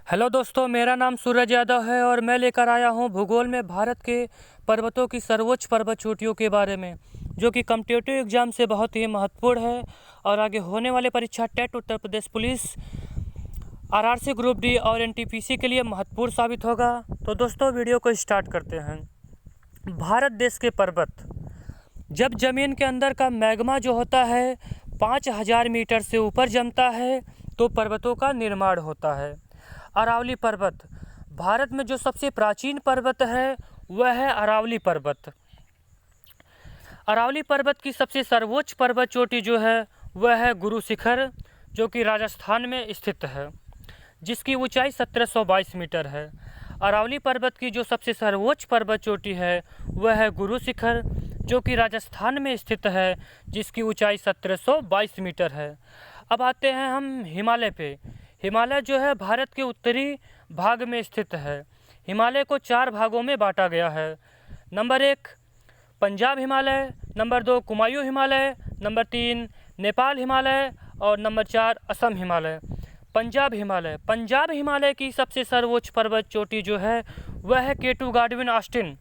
Hello दोस्तों, मेरा नाम सूरज यादव है और मैं लेकर आया हूं भूगोल में भारत के पर्वतों की सर्वोच्च पर्वत चोटियों के बारे में, जो कि कॉम्पिटिटिव एग्जाम से बहुत ही महत्वपूर्ण है और आगे होने वाले परीक्षा TET, Uttar Pradesh police, RRC group D और एनटीपीसी के लिए महत्वपूर्ण साबित होगा। तो दोस्तों, वीडियो को स्टार्ट करते हैं। भारत देश के पर्वत, जब ज़मीन के अंदर का मैग्मा जो होता है 5000 मीटर से ऊपर जमता है तो पर्वतों का निर्माण होता है। अरावली पर्वत, भारत में जो सबसे प्राचीन पर्वत है वह है अरावली पर्वत। अरावली पर्वत की सबसे सर्वोच्च पर्वत चोटी जो है वह है गुरु शिखर, जो कि राजस्थान में स्थित है, जिसकी ऊंचाई 1722 मीटर है। अरावली पर्वत की जो सबसे सर्वोच्च पर्वत चोटी है वह है गुरु शिखर, जो कि राजस्थान में स्थित है, जिसकी ऊंचाई 1722 मीटर है। अब आते हैं हम हिमालय पे। हिमालय जो है भारत के उत्तरी भाग में स्थित है। हिमालय को 4 भागों में बांटा गया है। Number 1 Punjab Himalaya, number 2 Kumaon Himalaya, number 3 Nepal Himalaya और नंबर 4 असम हिमालय। पंजाब हिमालय, पंजाब हिमालय की सबसे सर्वोच्च पर्वत चोटी जो है वह है केटू गाडविन ऑस्टिन,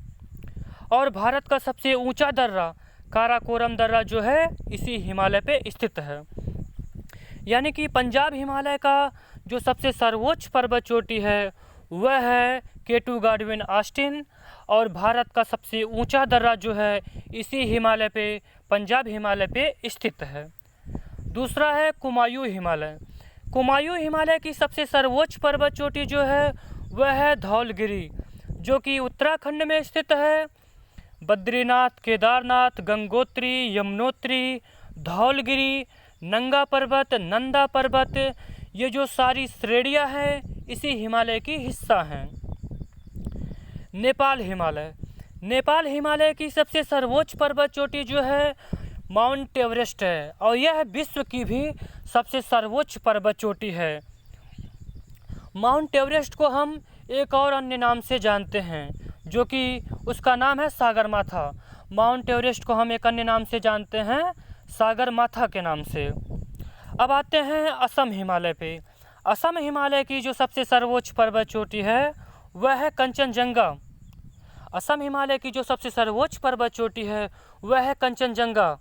और भारत का सबसे ऊंचा दर्रा काराकोरम दर्रा जो है इसी हिमालय पे स्थित है। यानी कि पंजाब हिमालय का जो सबसे सर्वोच्च पर्वत चोटी है वह है केटू गाडविन ऑस्टिन, और भारत का सबसे ऊंचा दर्रा जो है इसी हिमालय पे, पंजाब हिमालय पे स्थित है। दूसरा है कुमायूं हिमालय। कुमायूं हिमालय की सबसे सर्वोच्च पर्वत चोटी जो है वह है धौलगिरी, जो कि उत्तराखंड में स्थित है। बद्रीनाथ, केदारनाथ, गंगोत्री, यमुनोत्री, धौलगिरी, नंगा पर्वत, नंदा पर्वत, ये जो सारी श्रेणियां हैं इसी हिमालय की हिस्सा हैं। नेपाल हिमालय, नेपाल हिमालय की सबसे सर्वोच्च पर्वत चोटी जो है माउंट एवरेस्ट है, और यह विश्व की भी सबसे सर्वोच्च पर्वत चोटी है। माउंट एवरेस्ट को हम एक और अन्य नाम से जानते हैं, जो कि उसका नाम है सागरमाथा। माउंट एवरेस्ट को हम एक अन्य नाम से जानते हैं सागरमाथा के नाम से। अब आते हैं असम हिमालय पे। असम हिमालय की जो सबसे सर्वोच्च पर्वत चोटी है वह है कंचनजंगा। असम हिमालय की जो सबसे सर्वोच्च पर्वत चोटी है वह है कंचनजंगा।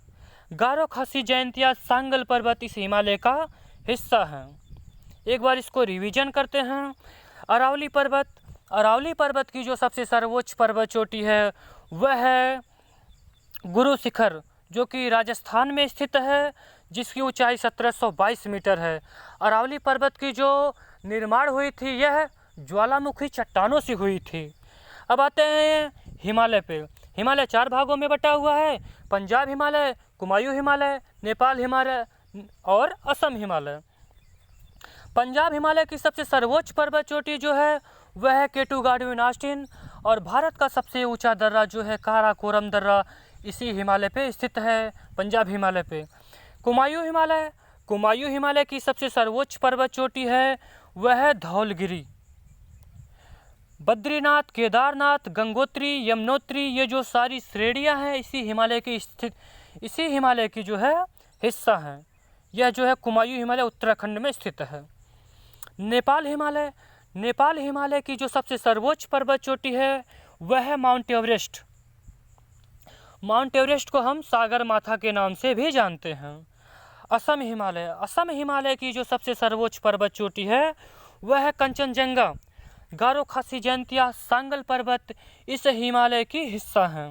गारो खासी जयंतिया सांगल पर्वत इस हिमालय का हिस्सा है। एक बार इसको रिवीजन करते हैं। अरावली पर्वत, अरावली पर्वत की जो सबसे सर्वोच्च पर्वत चोटी है वह है गुरु शिखर, जो कि राजस्थान में स्थित है, जिसकी ऊंचाई 1722 मीटर है। अरावली पर्वत की जो निर्माण हुई थी यह ज्वालामुखी चट्टानों से हुई थी। अब आते हैं हिमालय पे। हिमालय 4 भागों में बटा हुआ है: पंजाब हिमालय, कुमायूं हिमालय, नेपाल हिमालय और असम हिमालय। पंजाब हिमालय की सबसे सर्वोच्च पर्वत चोटी जो है वह है केटू गाडविन ऑस्टिन, और भारत का सबसे ऊंचा दर्रा जो है काराकोरम दर्रा इसी हिमालय पे स्थित है, पंजाब हिमालय पे। कुमायूं हिमालय, कुमायूं हिमालय की सबसे सर्वोच्च पर्वत चोटी है वह है धौलगिरी। बद्रीनाथ, केदारनाथ, गंगोत्री, यमुनोत्री, ये जो सारी श्रेणियां हैं इसी हिमालय की स्थित, इसी हिमालय की जो है हिस्सा हैं। यह जो है कुमायूं हिमालय उत्तराखंड में स्थित है। नेपाल हिमालय, नेपाल हिमालय की जो सबसे सर्वोच्च पर्वत चोटी है वह है माउंट एवरेस्ट। माउंट एवरेस्ट को हम सागरमाथा के नाम से भी जानते हैं। असम हिमालय, असम हिमालय की जो सबसे सर्वोच्च पर्वत चोटी है वह है कंचनजंगा। गारो खासी जयंतिया सांगल पर्वत इस हिमालय की हिस्सा हैं।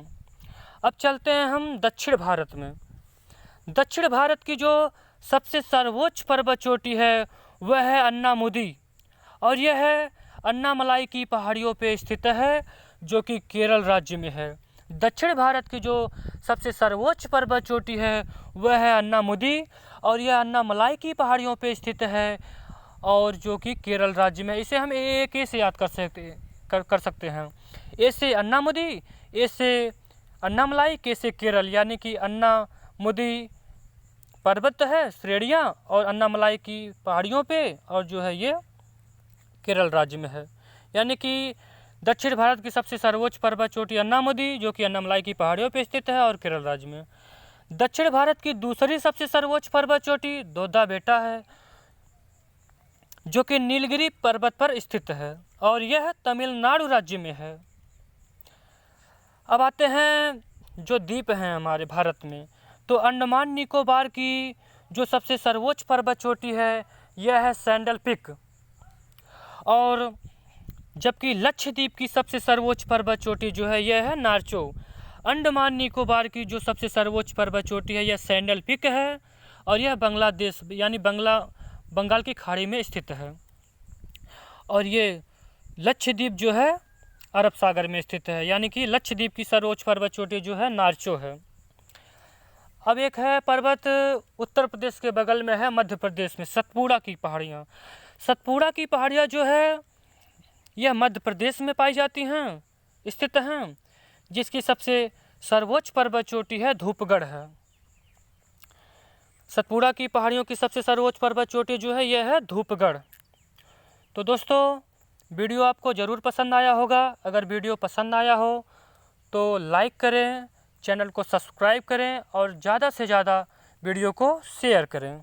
अब चलते हैं हम दक्षिण भारत में। दक्षिण भारत की जो सबसे सर्वोच्च पर्वत चोटी है वह है अन्नामुदी, और यह है अन्नामलाई की पहाड़ियों पे स्थित है, जो कि केरल राज्य में है। दक्षिण भारत की जो सबसे सर्वोच्च पर्वत चोटी है वह है अन्नामुदी, और यह अन्नामलाई की पहाड़ियों पे स्थित है, और जो कि केरल राज्य में। इसे हम एक से याद कर सकते हैं। ए से अन्नामुदी, ए से अन्नामलाई, के से केरल, यानी कि अन्नामुदी पर्वत है श्रेणियाँ और अन्नामलाई की पहाड़ियों पे, और जो है ये केरल राज्य में है। यानी कि दक्षिण भारत की सबसे सर्वोच्च पर्वत चोटी अन्नामुदी, जो कि अन्नामलाई की पहाड़ियों पे स्थित है और केरल राज्य में। दक्षिण भारत की दूसरी सबसे सर्वोच्च पर्वत चोटी दोदा बेटा है, जो कि नीलगिरी पर्वत पर स्थित है और यह तमिलनाडु राज्य में है। अब आते हैं जो द्वीप हैं हमारे भारत में, तो अंडमान निकोबार की जो सबसे सर्वोच्च पर्वत चोटी है यह है सैंडल पीक, और जबकि लक्षद्वीप की सबसे सर्वोच्च पर्वत चोटी जो है यह है नारचो। अंडमान निकोबार की जो सबसे सर्वोच्च पर्वत चोटी है यह सैंडल पीक है और यह बांग्लादेश यानी बंगाल की खाड़ी में स्थित है। और ये लक्षद्वीप जो है अरब सागर में स्थित है, यानी कि लक्षद्वीप की सर्वोच्च पर्वत चोटी जो है नारचो है। अब एक है पर्वत उत्तर प्रदेश के बगल में है, मध्य प्रदेश में, सतपुड़ा की पहाड़ियाँ। सतपुड़ा की पहाड़ियाँ जो है यह मध्य प्रदेश में पाई जाती हैं, स्थित हैं, जिसकी सबसे सर्वोच्च पर्वत चोटी है धूपगढ़ है। सतपुड़ा की पहाड़ियों की सबसे सर्वोच्च पर्वत चोटी जो है यह है धूपगढ़। तो दोस्तों वीडियो आपको ज़रूर पसंद आया होगा। अगर वीडियो पसंद आया हो तो लाइक करें, चैनल को सब्सक्राइब करें और ज़्यादा से ज़्यादा वीडियो को शेयर करें।